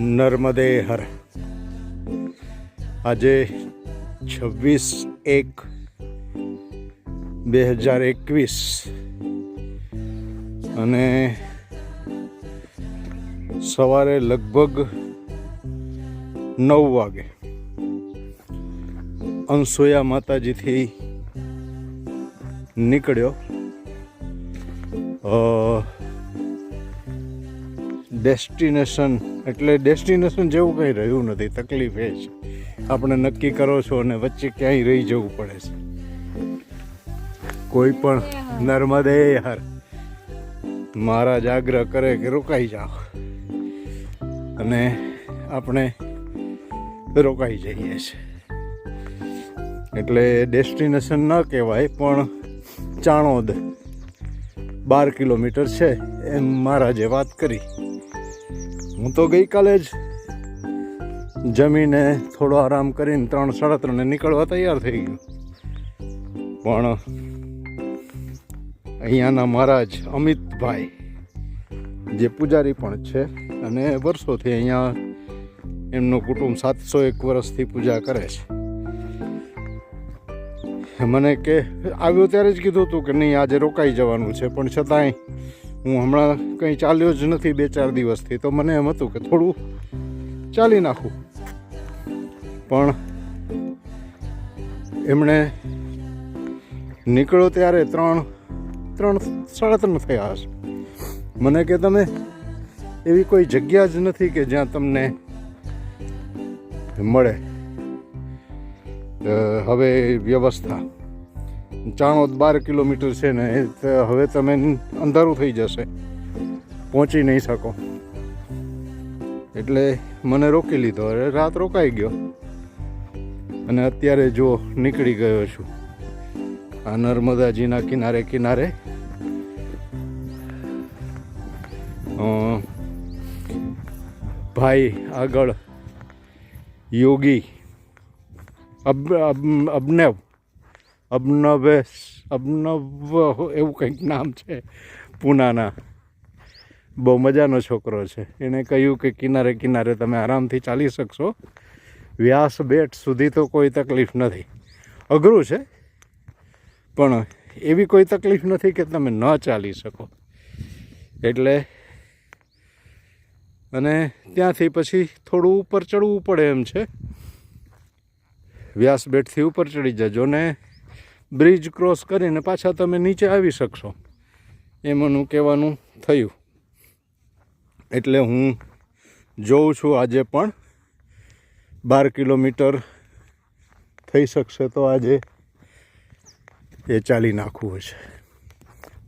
નર્મદે હર. આજે 26/1/2021 અને સવારે લગભગ 9 વાગે અનસુયા માતાજીથી નીકળ્યો. ડેસ્ટિનેશન એટલે ડેસ્ટિનેશન જેવું કંઈ રહ્યું નથી. તકલીફ એ છે આપણે નક્કી કરો છો અને વચ્ચે ક્યાંય રહી જવું પડે છે. કોઈ પણ નર્મદે હર મહારાજ આગ્રહ કરે કે રોકાઈ જાઓ અને આપણે રોકાઈ જઈએ છીએ. એટલે ડેસ્ટિનેશન ન કહેવાય પણ ચાણોદ 12 કિલોમીટર છે એમ મહારાજે વાત કરી. હું તો ગઈકાલે જ જમીને થોડો આરામ કરીને 3-3:30 નીકળવા તૈયાર થઈ ગયો. પણ અહીંયાના મહારાજ અમિતભાઈ જે પૂજારી પણ છે અને વર્ષોથી અહીંયા એમનું કુટુંબ 701 વર્ષથી પૂજા કરે છે. મને કે આવ્યો ત્યારે જ કીધું હતું કે નહીં આજે રોકાઈ જવાનું છે, પણ છતાંય હું હમણાં કંઈ ચાલ્યો જ નથી 2-4 દિવસથી. તો મને એમ હતું કે થોડું ચાલી નાખું, પણ એમણે નીકળો ત્યારે 3-3:30 થયા હશે. મને કે તમે એવી કોઈ જગ્યા જ નથી કે જ્યાં તમને મળે હવે વ્યવસ્થા. ચાણોદ 12 કિલોમીટર છે ને, હવે તમે અંધારું થઈ જશે, પહોંચી નહીં શકો. એટલે મને રોકી લીધો. અરે રાત રોકાઈ ગયો અને અત્યારે જો નીકળી ગયો છું આ નર્મદાજીના કિનારે કિનારે. ભાઈ આગળ યોગી અભનવ એવું કંઈક નામ છે પૂનાના. બહુ મજાનો છોકરો છે. એણે કહ્યું કે કિનારે કિનારે તમે આરામથી ચાલી શકશો. વ્યાસ બેટ સુધી તો કોઈ તકલીફ નથી. અઘરું છે પણ એવી કોઈ તકલીફ નથી કે તમે ન ચાલી શકો. એટલે અને ત્યાંથી પછી થોડું ઉપર ચડવું પડે એમ છે. વ્યાસ બેટથી ઉપર ચડી જજો ને બ્રિજ ક્રોસ કરીને પાછા તમે નીચે આવી શકશો એમનું કહેવાનું થયું. એટલે હું જોઉં છું આજે પણ 12 કિલોમીટર થઈ શકશે તો આજે એ ચાલી નાખવું છે.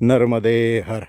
નર્મદે હર.